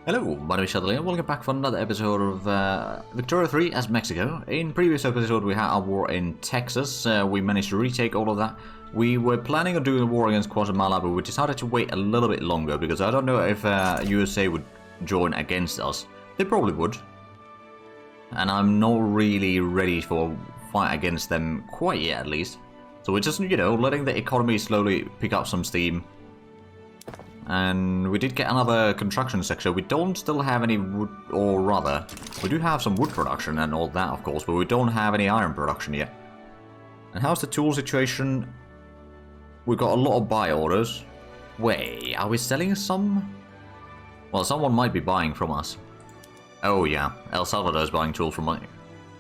Hello, my name is Shadley and welcome back for another episode of Victoria 3 as Mexico. In previous episode we had a war in Texas. We managed to retake all of that. We were planning on doing a war against Guatemala, but we decided to wait a little bit longer because I don't know if USA would join against us. They probably would. And I'm not really ready for a fight against them quite yet, at least. So we're just, you know, letting the economy slowly pick up some steam. And we did get another construction sector. We don't still have any wood, or rather, we do have some wood production and all that, of course, but we don't have any iron production yet. And how's the tool situation? We've got a lot of buy orders. Wait, are we selling some? Well, someone might be buying from us. Oh yeah, El Salvador is buying tools from us.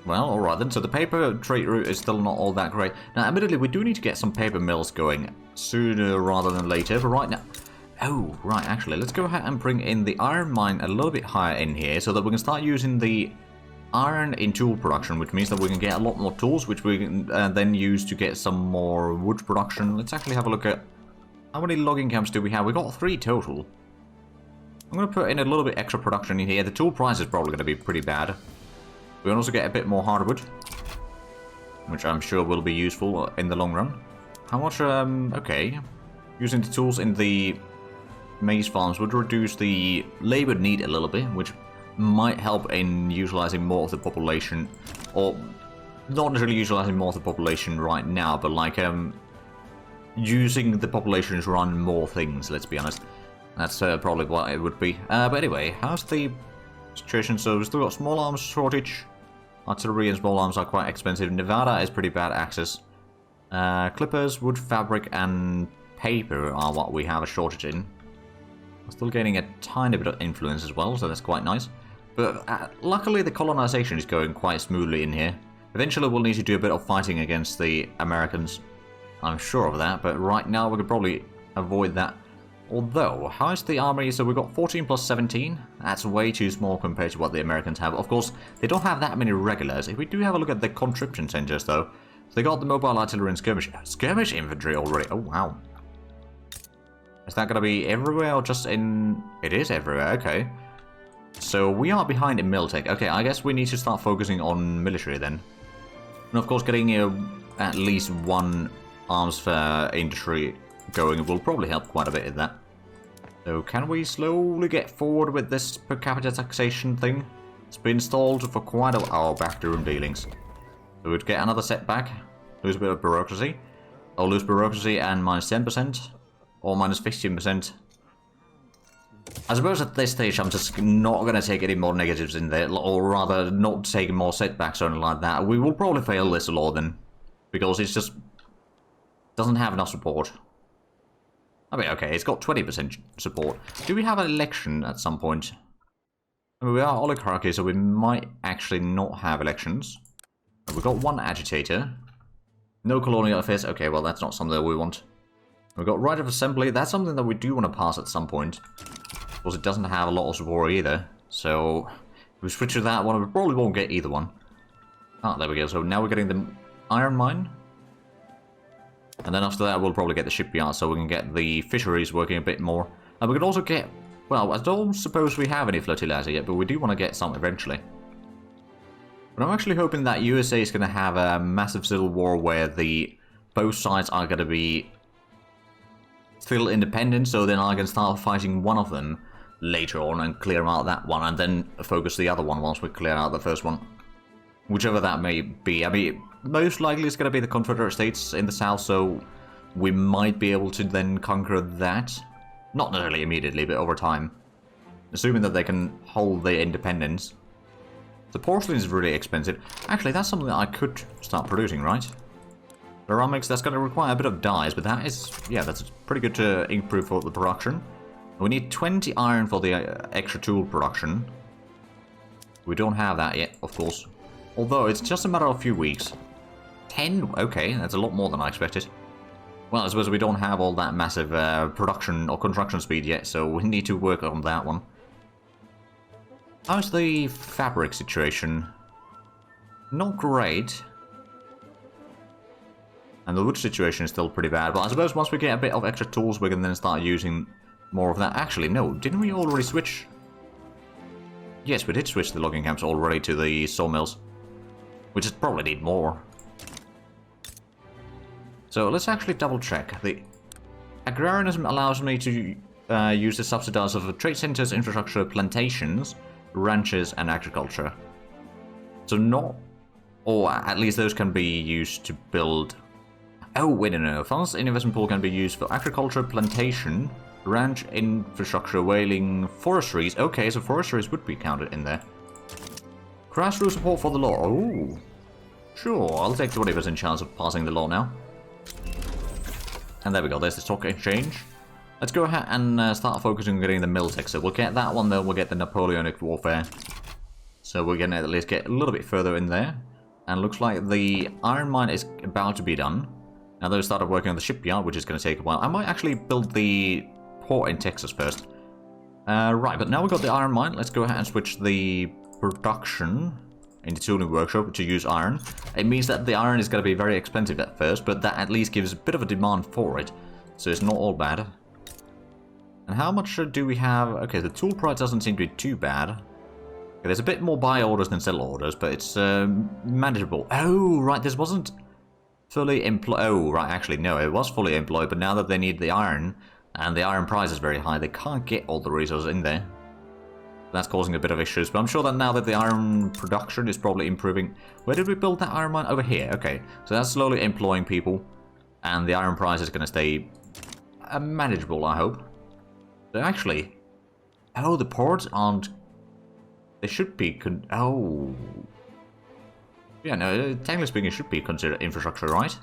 Well, alright then, so the paper trade route is still not all that great. Now, admittedly, we do need to get some paper mills going sooner rather than later, but right now... Oh, right, actually, let's go ahead and bring in the iron mine a little bit higher in here so that we can start using the iron in tool production, which means that we can get a lot more tools, which we can then use to get some more wood production. Let's actually have a look at how many logging camps do we have. We've got 3 total. I'm going to put in a little bit extra production in here. The tool price is probably going to be pretty bad. We can also get a bit more hardwood, which I'm sure will be useful in the long run. How much, okay. Using the tools in the maize farms would reduce the labor need a little bit, which might help in utilizing more of the population, or not necessarily utilizing more of the population right now, but like using the population to run more things, let's be honest. That's probably what it would be. But anyway, how's the situation? So we've still got small arms shortage. Artillery and small arms are quite expensive. Nevada is pretty bad access. Clippers, wood, fabric, and paper are what we have a shortage in. We're still gaining a tiny bit of influence as well, so that's quite nice. But luckily the colonization is going quite smoothly in here. Eventually we'll need to do a bit of fighting against the Americans. I'm sure of that, but right now we could probably avoid that. Although, how's the army? So we've got 14 plus 17. That's way too small compared to what the Americans have. Of course, they don't have that many regulars. If we do have a look at the conscription centers though, so they got the mobile artillery and skirmish infantry already. Oh wow. Is that going to be everywhere or just in... It is everywhere, okay. So we are behind in Miltech. Okay, I guess we need to start focusing on military then. And of course getting at least one arms industry going will probably help quite a bit in that. So can we slowly get forward with this per capita taxation thing? It's been stalled for quite a while. Oh, back to room dealings. So we'd get another setback. Lose a bit of bureaucracy. I'll lose bureaucracy and minus 10%. Or minus 15%. I suppose at this stage I'm just not going to take any more negatives in there, or rather not take more setbacks or anything like that. We will probably fail this law then, because it just doesn't have enough support. I mean, okay, it's got 20% support. Do we have an election at some point? I mean, we are oligarchy, so we might actually not have elections. We've got one agitator. No colonial affairs. Okay, well, that's not something that we want. We've got right of assembly. That's something that we do want to pass at some point. Of course, it doesn't have a lot of support either. So, if we switch to that one, we probably won't get either one. Ah, there we go. So now we're getting the iron mine. And then after that, we'll probably get the shipyard, so we can get the fisheries working a bit more. And we can also get... Well, I don't suppose we have any fertilizer yet, but we do want to get some eventually. But I'm actually hoping that USA is going to have a massive civil war where both sides are going to be still independent, so then I can start fighting one of them later on and clear out that one, and then focus the other one once we clear out the first one. Whichever that may be. I mean, most likely it's going to be the Confederate States in the south, so we might be able to then conquer that. Not necessarily immediately, but over time. Assuming that they can hold their independence. The porcelain is really expensive. Actually, that's something that I could start producing, right? Ceramics, that's going to require a bit of dyes, but that is, yeah, that's pretty good to improve for the production. We need 20 iron for the extra tool production. We don't have that yet, of course. Although, it's just a matter of a few weeks. 10? Okay, that's a lot more than I expected. Well, I suppose we don't have all that massive production or construction speed yet, so we need to work on that one. How's the fabric situation? Not great. And the wood situation is still pretty bad, but I suppose once we get a bit of extra tools, we can then start using more of that. Actually, no, didn't we already switch? Yes, we did switch the logging camps already to the sawmills. We just probably need more. So let's actually double check. The agrarianism allows me to use the subsidies of trade centers, infrastructure, plantations, ranches, and agriculture. So not... Or at least those can be used to build... Oh, wait, no. Funds in investment pool can be used for agriculture, plantation, ranch, infrastructure, whaling, forestries. Okay, so forestries would be counted in there. Grassroots support for the law. Oh, sure. I'll take 20% chance of passing the law now. And there we go. There's the stock exchange. Let's go ahead and start focusing on getting the mill tech. So we'll get that one, then we'll get the Napoleonic Warfare. So we're going to at least get a little bit further in there. And looks like the iron mine is about to be done. Now they've started working on the shipyard, which is going to take a while. I might actually build the port in Texas first. Right, but now we've got the iron mine. Let's go ahead and switch the production in the tooling workshop to use iron. It means that the iron is going to be very expensive at first, but that at least gives a bit of a demand for it. So it's not all bad. And how much do we have? Okay, the tool price doesn't seem to be too bad. Okay, there's a bit more buy orders than sell orders, but it's manageable. Oh, right, this wasn't fully employed. Oh, right, actually, no, it was fully employed, but now that they need the iron, and the iron price is very high, they can't get all the resources in there. That's causing a bit of issues, but I'm sure that now that the iron production is probably improving... Where did we build that iron mine? Over here, okay. So that's slowly employing people, and the iron price is going to stay manageable, I hope. So actually... Oh, the ports aren't... They should be... Oh... Yeah, no, technically speaking, it should be considered infrastructure, right?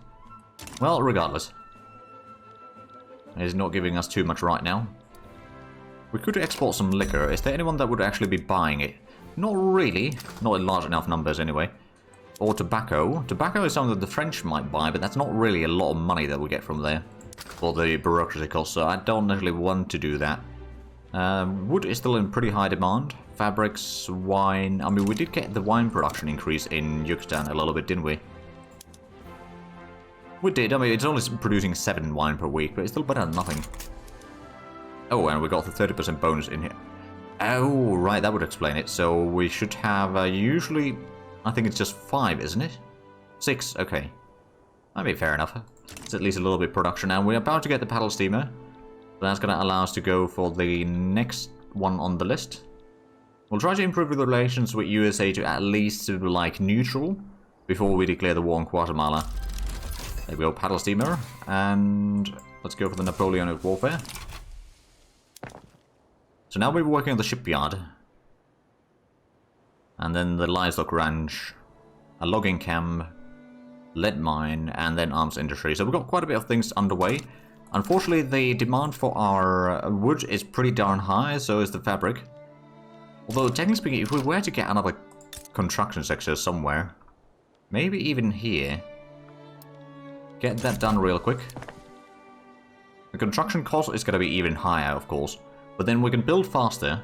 Well, regardless. It's not giving us too much right now. We could export some liquor. Is there anyone that would actually be buying it? Not really. Not in large enough numbers, anyway. Or tobacco. Tobacco is something that the French might buy, but that's not really a lot of money that we get from there. For the bureaucracy costs, so I don't actually want to do that. Wood is still in pretty high demand. Fabrics, wine... I mean, we did get the wine production increase in Yucatan a little bit, didn't we? We did. I mean, it's only producing 7 wine per week, but it's still better than nothing. Oh, and we got the 30% bonus in here. Oh, right, that would explain it. So we should have usually... I think it's just 5, isn't it? 6, okay. That'd be fair enough. It's at least a little bit production. And we're about to get the paddle steamer. That's going to allow us to go for the next one on the list. We'll try to improve the relations with USA to at least, like, neutral before we declare the war on Guatemala. There we go, paddle steamer. And let's go for the Napoleonic Warfare. So now we're working on the shipyard. And then the livestock ranch, a logging camp, lead mine, and then arms industry. So we've got quite a bit of things underway. Unfortunately, the demand for our wood is pretty darn high, so is the fabric. Although, technically speaking, if we were to get another construction sector somewhere, maybe even here, get that done real quick. The construction cost is going to be even higher, of course. But then we can build faster.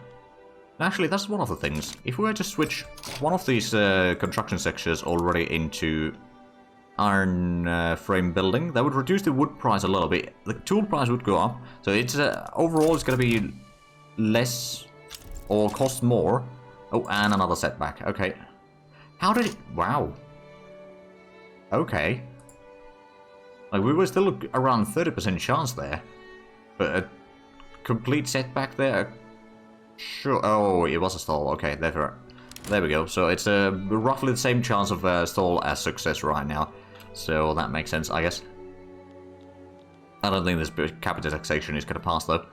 Actually, that's one of the things. If we were to switch one of these construction sectors already into iron frame building, that would reduce the wood price a little bit. The tool price would go up. So it's overall it's going to be less or cost more. Oh, and another setback. Okay. How did it... Wow. Okay. Like, we were still around 30% chance there. But a complete setback there? Sure. Oh, it was a stall. Okay, there we go. So it's roughly the same chance of stall as success right now. So that makes sense, I guess. I don't think this capital taxation is going to pass, though.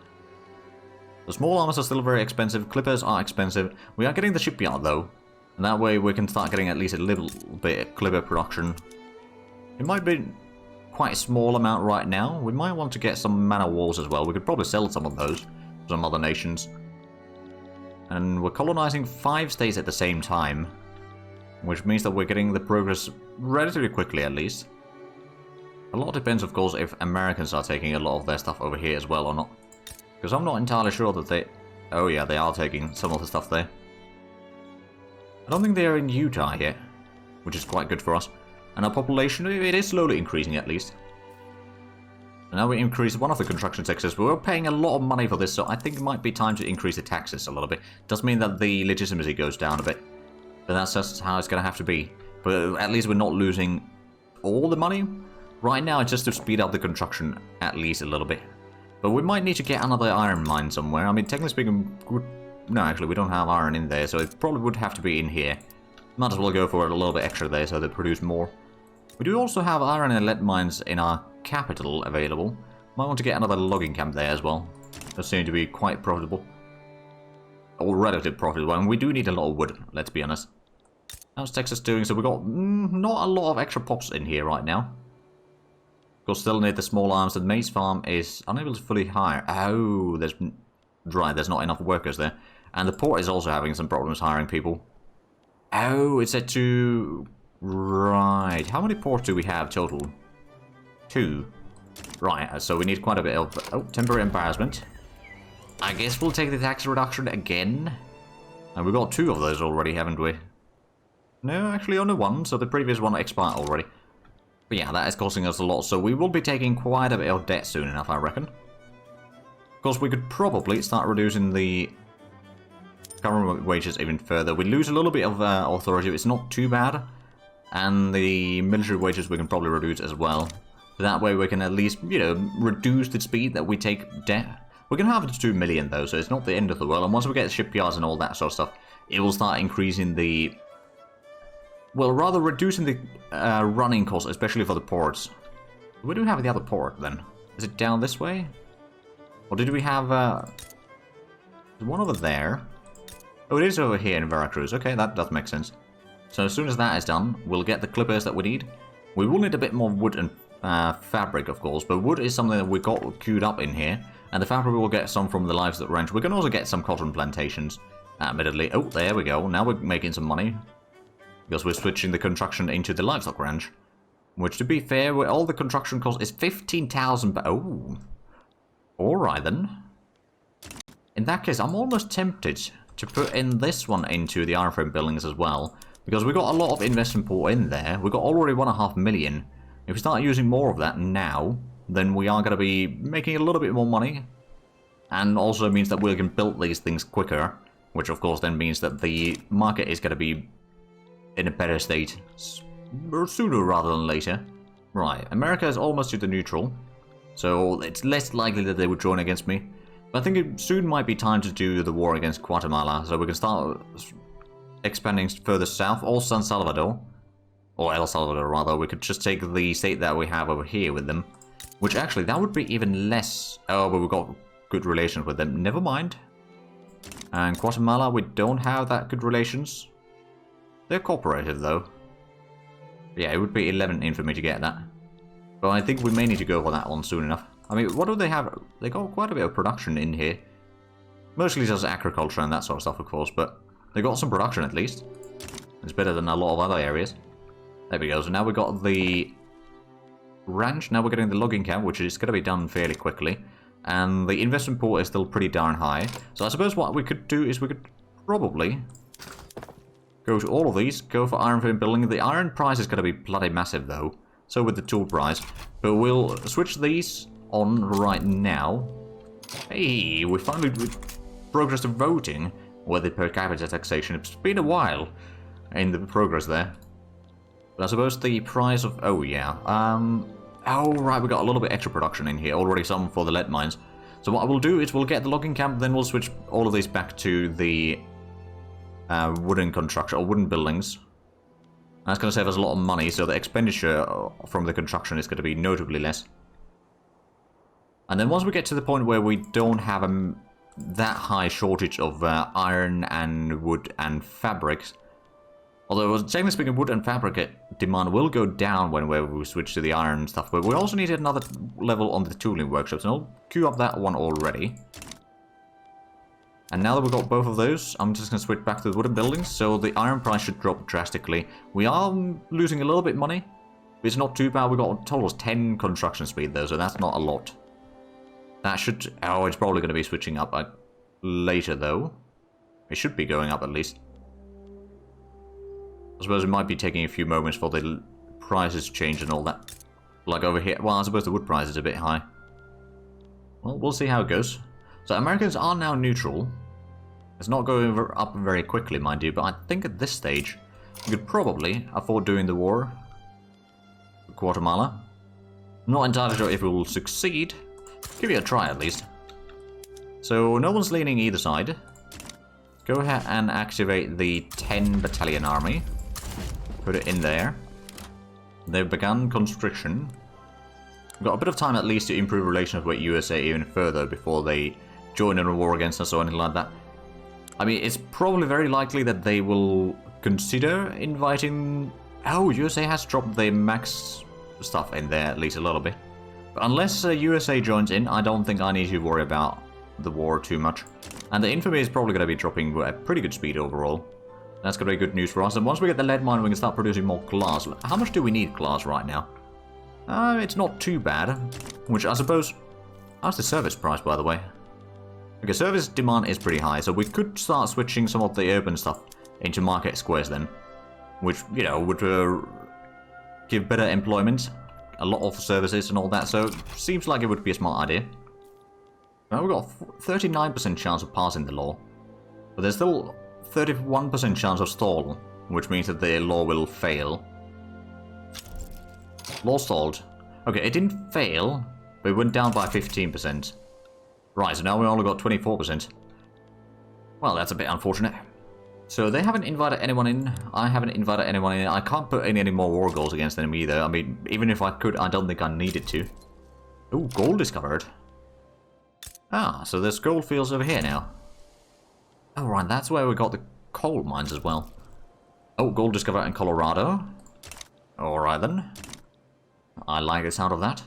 The small armors are still very expensive. Clippers are expensive. We are getting the shipyard, though. And that way we can start getting at least a little bit of clipper production. It might be quite a small amount right now. We might want to get some man of wars as well. We could probably sell some of those to some other nations. And we're colonizing 5 states at the same time, which means that we're getting the progress relatively quickly, at least. A lot depends, of course, if Americans are taking a lot of their stuff over here as well or not. Because I'm not entirely sure that they... Oh yeah, they are taking some of the stuff there. I don't think they're in Utah yet, which is quite good for us. And our population, it is slowly increasing at least. Now we increase one of the construction taxes. We're paying a lot of money for this, so I think it might be time to increase the taxes a little bit. Does mean that the legitimacy goes down a bit. But that's just how it's going to have to be. But at least we're not losing all the money. Right now, it's just to speed up the construction at least a little bit. But we might need to get another iron mine somewhere. I mean, technically speaking, no, actually, we don't have iron in there, so it probably would have to be in here. Might as well go for a little bit extra there so they produce more. We do also have iron and lead mines in our capital available. Might want to get another logging camp there as well. Those seem to be quite profitable. Or relatively profitable, and we do need a lot of wood, let's be honest. How's Texas doing? So we've got not a lot of extra pops in here right now. Of course, still need the small arms. The maize farm is unable to fully hire. Oh, there's not enough workers there. And the port is also having some problems hiring people. Oh, it's at 2... Right. How many ports do we have total? 2. Right, so we need quite a bit of... Oh, temporary embarrassment. I guess we'll take the tax reduction again. And we've got 2 of those already, haven't we? No, actually only 1, so the previous one expired already. But yeah, that is costing us a lot, so we will be taking quite a bit of debt soon enough, I reckon. Of course, we could probably start reducing the government wages even further. We lose a little bit of authority, it's not too bad. And the military wages we can probably reduce as well. So that way we can at least, you know, reduce the speed that we take debt. We can have it to 2 million though, so it's not the end of the world. And once we get shipyards and all that sort of stuff, it will start increasing the... Well, rather reducing the running costs, especially for the ports. Where do we have the other port then? Is it down this way? Or did we have... one over there? Oh, it is over here in Veracruz. Okay, that does make sense. So as soon as that is done, we'll get the clippers that we need. We will need a bit more wood and fabric, of course, but wood is something that we got queued up in here, and the fabric we'll get some from the livestock ranch. We can also get some cotton plantations, admittedly. Oh, there we go. Now we're making some money, because we're switching the construction into the livestock ranch. Which, to be fair, where all the construction cost is 15,000. Oh, alright then. In that case, I'm almost tempted to put in this one into the iron frame buildings as well. Because we got a lot of investment put in there. We got already 1.5 million. If we start using more of that now, then we are going to be making a little bit more money. And also means that we can build these things quicker. Which of course then means that the market is going to be in a better state sooner rather than later. Right, America is almost to the neutral. So it's less likely that they would join against me. But I think it soon might be time to do the war against Guatemala. So we can start... expanding further south, or San Salvador, or El Salvador rather. We could just take the state that we have over here with them, which actually that would be even less. Oh, but we've got good relations with them. Never mind. And Guatemala, we don't have that good relations. They're cooperative though. Yeah, it would be 11 in for me to get that. But I think we may need to go for that one soon enough. I mean, what do they have? They got quite a bit of production in here. Mostly just agriculture and that sort of stuff, of course, but they got some production at least. It's better than a lot of other areas. There we go. So now we got the ranch. Now we're getting the logging camp, which is going to be done fairly quickly. And the investment pool is still pretty darn high. So I suppose what we could do is we could probably go to all of these, go for iron frame building. The iron price is going to be bloody massive though. So with the tool price. But we'll switch these on right now. Hey, we finally progress to voting. With the per capita taxation. It's been a while in the progress there. But I suppose the price of... Oh, yeah. Oh, right, we got a little bit extra production in here. Already some for the lead mines. So what we'll do is we'll get the logging camp, then we'll switch all of these back to the wooden construction, or wooden buildings. That's going to save us a lot of money, so the expenditure from the construction is going to be notably less. And then once we get to the point where we don't have that high shortage of iron and wood and fabrics. Although, technically speaking, wood and fabric demand will go down when we switch to the iron and stuff. But we also need another level on the tooling workshops. And I'll queue up that one already. And now that we've got both of those, I'm just going to switch back to the wooden buildings. So the iron price should drop drastically. We are losing a little bit money. But it's not too bad. We've got a total of 10 construction speed though, so that's not a lot. That should... Oh, it's probably going to be switching up later, though. It should be going up, at least. I suppose it might be taking a few moments for the prices to change and all that. Like over here... Well, I suppose the wood price is a bit high. Well, we'll see how it goes. So Americans are now neutral. It's not going up very quickly, mind you, but I think at this stage we could probably afford doing the war for Guatemala. I'm not entirely sure if we will succeed. Give it a try at least. So no one's leaning either side. Go ahead and activate the 10 battalion army. Put it in there. They've begun conscription. We've got a bit of time at least to improve relations with USA even further before they join in a war against us or anything like that. I mean, it's probably very likely that they will consider inviting... Oh, USA has dropped their max stuff in there at least a little bit. But unless USA joins in, I don't think I need to worry about the war too much. And the infamy is probably going to be dropping at pretty good speed overall. That's going to be good news for us. And once we get the lead mine, we can start producing more glass. How much do we need glass right now? It's not too bad. Which I suppose... How's the service price, by the way? Okay, service demand is pretty high, so we could start switching some of the urban stuff into market squares then. Which, you know, would give better employment, a lot of services and all that, so seems like it would be a smart idea. Now we've got 39% chance of passing the law, but there's still 31% chance of stall, which means that the law will fail. Law stalled. Okay, it didn't fail, but it went down by 15%. Right, so now we only got 24%. Well, that's a bit unfortunate. So they haven't invited anyone in. I haven't invited anyone in. I can't put any more war goals against them either. I mean, even if I could, I don't think I needed to. Oh, gold discovered. Ah, so there's gold fields over here now. Oh, right, that's where we got the coal mines as well. Oh, gold discovered in Colorado. Alright then. I like the sound of that.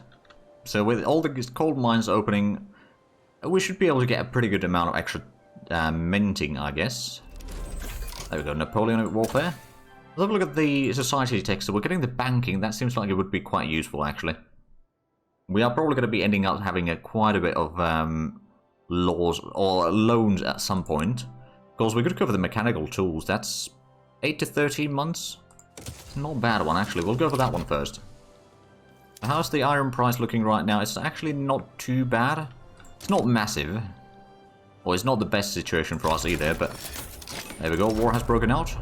So with all the coal mines opening, we should be able to get a pretty good amount of extra minting, I guess. There we go, Napoleonic warfare. Let's have a look at the society text. So we're getting the banking. That seems like it would be quite useful, actually. We are probably going to be ending up having quite a bit of laws or loans at some point. Of course, we could cover the mechanical tools. That's 8 to 13 months. Not a bad one, actually. We'll go for that one first. How's the iron price looking right now? It's actually not too bad. It's not massive. Well, it's not the best situation for us either, but... There we go, war has broken out.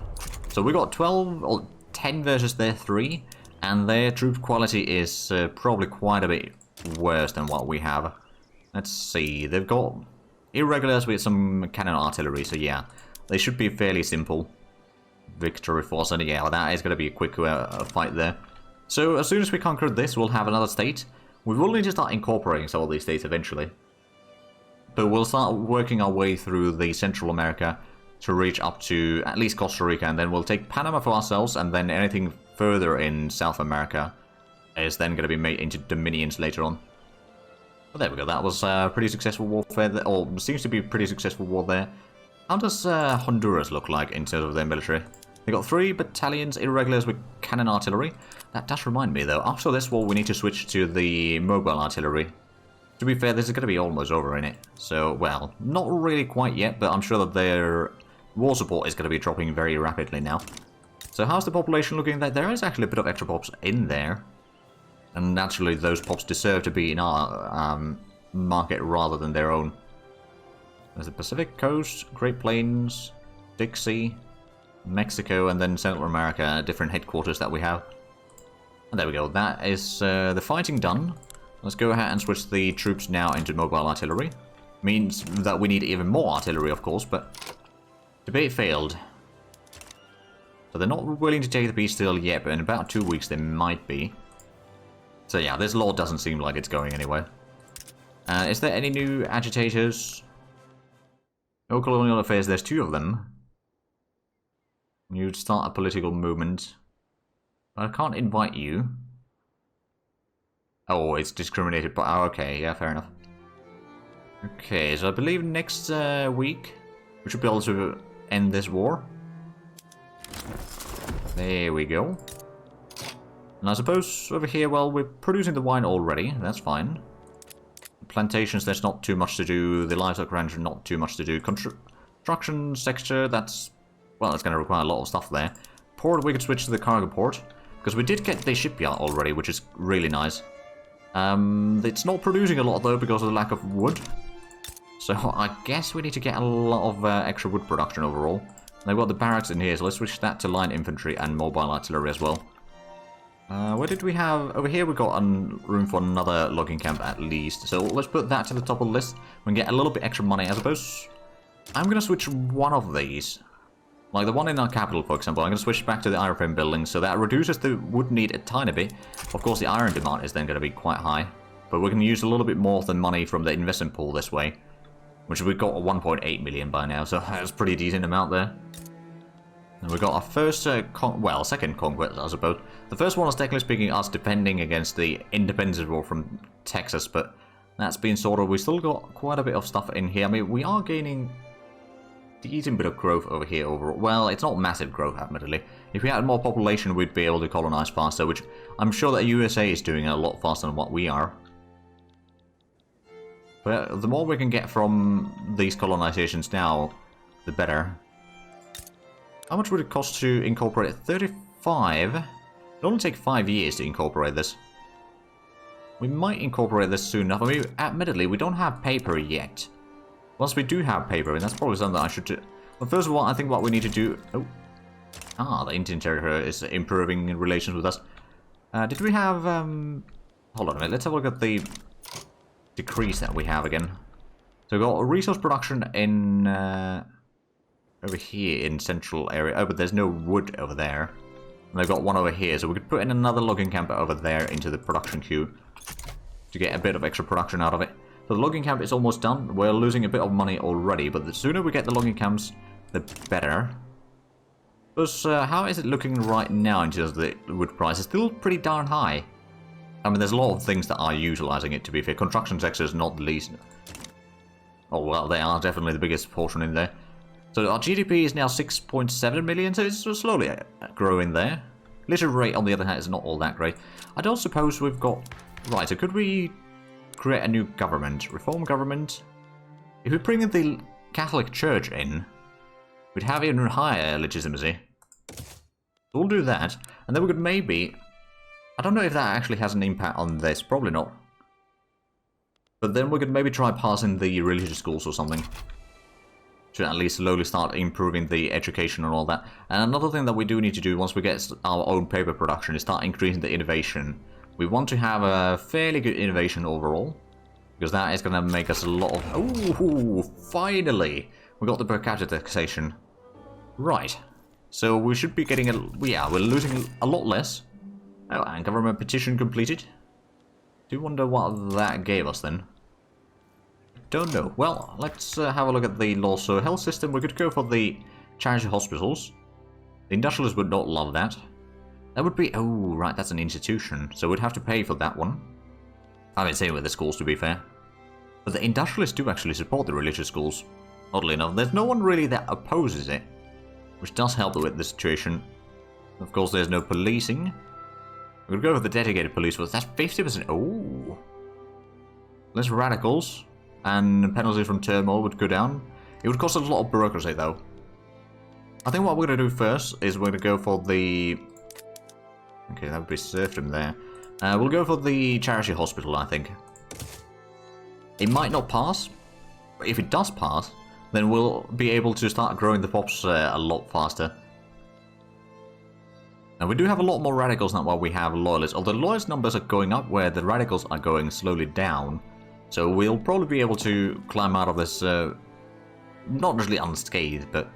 So we got 12, or 10 versus their 3, and their troop quality is probably quite a bit worse than what we have. Let's see, they've got irregulars with some cannon artillery, so yeah, they should be fairly simple victory for us, and yeah, that is going to be a quick fight there. So as soon as we conquer this, we'll have another state. We will need to start incorporating some of these states eventually. But we'll start working our way through the Central America to reach up to at least Costa Rica, and then we'll take Panama for ourselves, and then anything further in South America is then going to be made into dominions later on. But there we go, that was a pretty successful warfare, or seems to be a pretty successful war there. How does Honduras look like in terms of their military? They got 3 battalions, irregulars with cannon artillery. That does remind me though, after this war we need to switch to the mobile artillery. To be fair, this is going to be almost over in it. So, well, not really quite yet, but I'm sure that their war support is going to be dropping very rapidly now. So how's the population looking? There is actually a bit of extra pops in there. And naturally, those pops deserve to be in our market rather than their own. There's the Pacific Coast, Great Plains, Dixie, Mexico, and then Central America, different headquarters that we have. And there we go, that is the fighting done. Let's go ahead and switch the troops now into mobile artillery. Means that we need even more artillery, of course, but debate failed. So they're not willing to take the peace deal yet, but in about 2 weeks they might be. So yeah, this law doesn't seem like it's going anywhere. Is there any new agitators? No colonial affairs, there's 2 of them. You'd start a political movement. I can't invite you. Oh, it's discriminated, but oh, okay, yeah, fair enough. Okay, so I believe next week we should be able to end this war. There we go. And I suppose over here, well, we're producing the wine already, that's fine. Plantations, there's not too much to do. The livestock ranch, not too much to do. Construction sector, that's, well, it's going to require a lot of stuff there. Port, we could switch to the cargo port, because we did get the shipyard already, which is really nice. It's not producing a lot though because of the lack of wood. So I guess we need to get a lot of extra wood production overall. They've got the barracks in here, so let's switch that to line infantry and mobile artillery as well. Where did we have... Over here we got room for another logging camp at least. So let's put that to the top of the list. We can get a little bit extra money, I suppose. I'm going to switch one of these. Like the one in our capital, for example. I'm going to switch back to the iron frame building, so that reduces the wood need a tiny bit. Of course, the iron demand is then going to be quite high. But we can use a little bit more of the money from the investment pool this way. Which we've got 1.8 million by now, so that's a pretty decent amount there. And we got our first, second conquest, I suppose. The first one was, technically speaking, us defending against the independence war from Texas, but that's been sorted. We still got quite a bit of stuff in here. I mean, we are gaining a decent bit of growth over here overall. Well, it's not massive growth, admittedly. If we had more population, we'd be able to colonize faster, which I'm sure that USA is doing a lot faster than what we are. But the more we can get from these colonizations now, the better. How much would it cost to incorporate it? 35? It'll only take 5 years to incorporate this. We might incorporate this soon enough. I mean, admittedly, we don't have paper yet. Once we do have paper, and that's probably something that I should do. But first of all, I think what we need to do... the Indian territory is improving in relations with us. Did we have... Hold on a minute, let's have a look at the decrease that we have again. So we've got resource production in... over here in central area. Oh, but there's no wood over there. And they've got one over here, so we could put in another logging camp over there into the production queue to get a bit of extra production out of it. So the logging camp is almost done. We're losing a bit of money already, but the sooner we get the logging camps, the better. Because how is it looking right now in terms of the wood price? It's still pretty darn high. I mean, there's a lot of things that are utilizing it, to be fair. Construction sector is not the least. Oh, well, they are definitely the biggest portion in there. So our GDP is now 6.7 million, so it's slowly growing there. Literacy rate, on the other hand, is not all that great. I don't suppose we've got... Right, so could we create a new government? Reform government? If we bring the Catholic Church in, we'd have even higher legitimacy. So we'll do that, and then we could maybe... I don't know if that actually has an impact on this, probably not. But then we could maybe try passing the religious schools or something. Should at least slowly start improving the education and all that. And another thing that we do need to do once we get our own paper production is start increasing the innovation. We want to have a fairly good innovation overall, because that is going to make us a lot of... Ooh, finally! We got the per capita taxation. Right. So we should be getting a... Yeah, we're losing a lot less. Oh, and government petition completed. Do wonder what that gave us then. Don't know. Well, let's have a look at the law. So, health system, we could go for the charity hospitals. The industrialists would not love that. That would be... Oh, right, that's an institution. So we'd have to pay for that one. I mean, same with the schools, to be fair. But the industrialists do actually support the religious schools. Oddly enough, there's no one really that opposes it. Which does help with the situation. Of course, there's no policing. We could go for the dedicated police force. That's 50%. Oh. Less radicals. And penalties from turmoil would go down. It would cost us a lot of bureaucracy, though. I think what we're going to do first is we're going to go for the... Okay, that would be serfdom there. We'll go for the charity hospital, I think. It might not pass. But if it does pass, then we'll be able to start growing the pops a lot faster. And we do have a lot more radicals than what we have loyalists. Although loyalist numbers are going up, where the radicals are going slowly down. So we'll probably be able to climb out of this, not really unscathed, but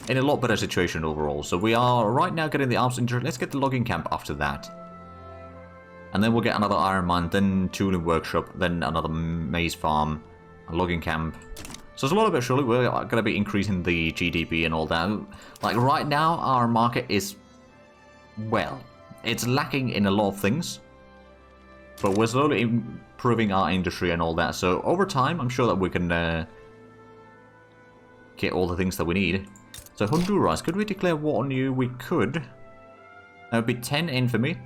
in a lot better situation overall. So we are right now getting the arms injured. Let's get the logging camp after that. And then we'll get another iron mine, then tuning workshop, then another maize farm, a logging camp. So slowly but surely we're going to be increasing the GDP and all that. Like right now our market is, well, it's lacking in a lot of things. But we're slowly improving our industry and all that. So over time, I'm sure that we can get all the things that we need. So Honduras, could we declare war on you? We could. That would be 10 infamy.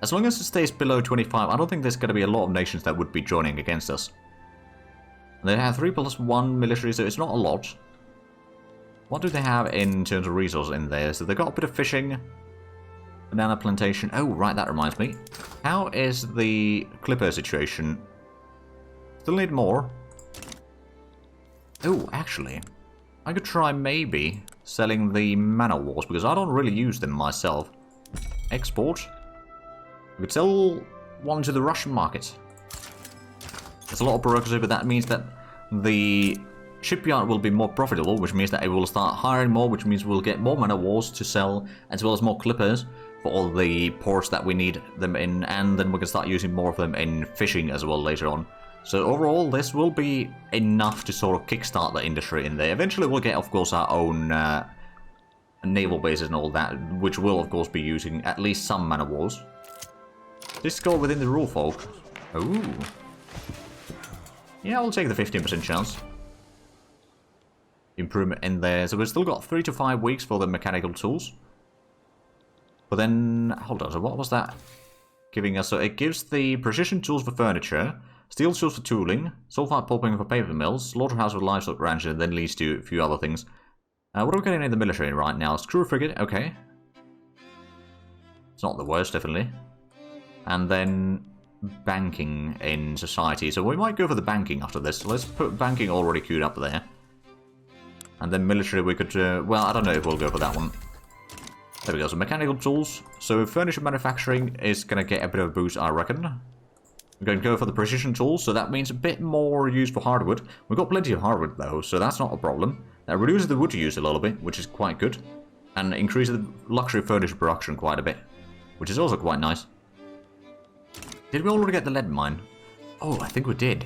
As long as it stays below 25, I don't think there's going to be a lot of nations that would be joining against us. And they have 3+1 military, so it's not a lot. What do they have in terms of resources in there? So they've got a bit of fishing. Banana plantation. Oh, right, that reminds me. How is the clipper situation? Still need more. Oh, actually, I could try maybe selling the mana wars, because I don't really use them myself. Export. We could sell one to the Russian market. There's a lot of bureaucracy, but that means that the shipyard will be more profitable, which means that it will start hiring more, which means we'll get more mana wars to sell, as well as more clippers for all the ports that we need them in, and then we can start using more of them in fishing as well later on. So overall, this will be enough to sort of kickstart the industry in there. Eventually we'll get, of course, our own naval bases and all that, which will, of course, be using at least some mana wars. This go within the rule, folk. Ooh. Yeah, I'll take the 15% chance. Improvement in there. So we've still got 3 to 5 weeks for the mechanical tools. But then, hold on, so what was that giving us? So it gives the precision tools for furniture, steel tools for tooling, sulfide pulping for paper mills, slaughterhouse for livestock ranch, and then leads to a few other things. What are we getting in the military right now? Screw frigate, okay. It's not the worst, definitely. And then banking in society. So we might go for the banking after this. So let's put banking already queued up there. And then military we could, well, I don't know if we'll go for that one. There we go, so mechanical tools. So furniture manufacturing is going to get a bit of a boost, I reckon. We're going to go for the precision tools, so that means a bit more use for hardwood. We've got plenty of hardwood though, so that's not a problem. That reduces the wood use a little bit, which is quite good. And increases the luxury furniture production quite a bit, which is also quite nice. Did we already get the lead mine? Oh, I think we did.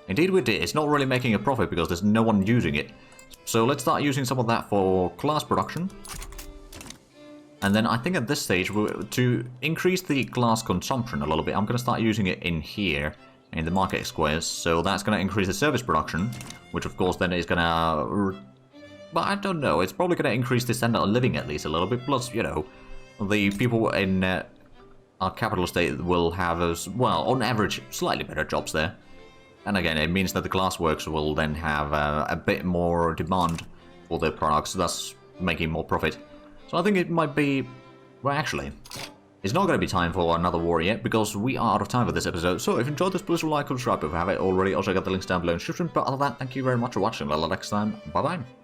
Indeed we did. It's not really making a profit because there's no one using it. So let's start using some of that for glass production. And then I think at this stage, to increase the glass consumption a little bit, I'm going to start using it in here, in the market squares. So that's going to increase the service production, which of course then is going to... But I don't know, it's probably going to increase the standard of living at least a little bit. Plus, you know, the people in our capital state will have, well, on average, slightly better jobs there. And again, it means that the glassworks will then have a bit more demand for their products, thus making more profit. So I think it might be... Well, actually, it's not going to be time for another war yet, because we are out of time for this episode. So if you enjoyed this, please like and subscribe if you haven't already. Also, got the links down below in the description. But other than that, thank you very much for watching. Until next time, bye-bye.